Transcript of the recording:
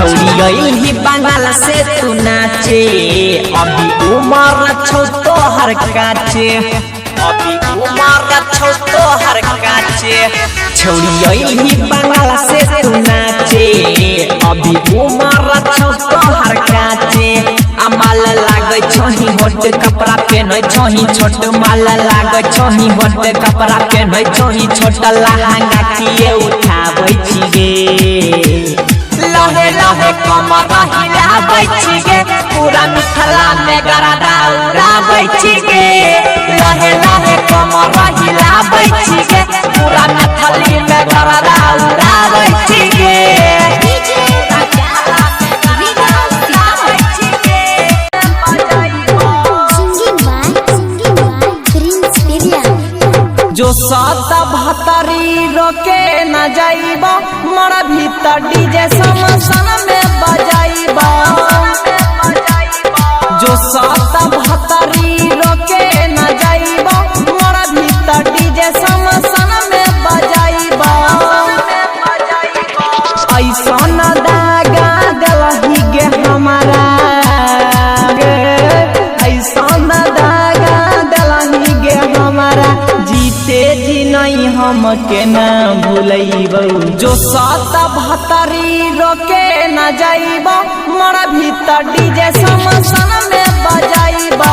छौरी ही बंगाल से तू नाचे अभी उमर छौ तो हर काचे अभी उमर छौ तो हर काचे छौरी ही बंगाल से तू नाचे अभी उमर छौ तो हर काचे माल लागे छही होट कपड़ा पहन छही छोट माल लागे छही होट कपड़ा पहन छही छोट लहंगा किए उठाबै छी गे लहे लहे कमर हिलाबै छी गे पूरा मिथिला में गरदा उड़ाबै छी गे लहे लहे कमर हिलाबै छी गे पूरा मिथिला में गरदा उड़ाबै छी गे जो सात भतरी रोके न जाइबा मोरा भीतर डीजे समसन में बजाइबा जो सात भतरी रोके न जाइबा मोरा भीतर डीजे समसन में बजाइबा ऐसा न दागा गलही गे हमारा ऐसा न दागा गलही गे हमारा जी नहीं हम के ना भूलैबो जो सात भतरी रोके न जाइबो मोरा भीतर डीजे समसन में बजाइबो।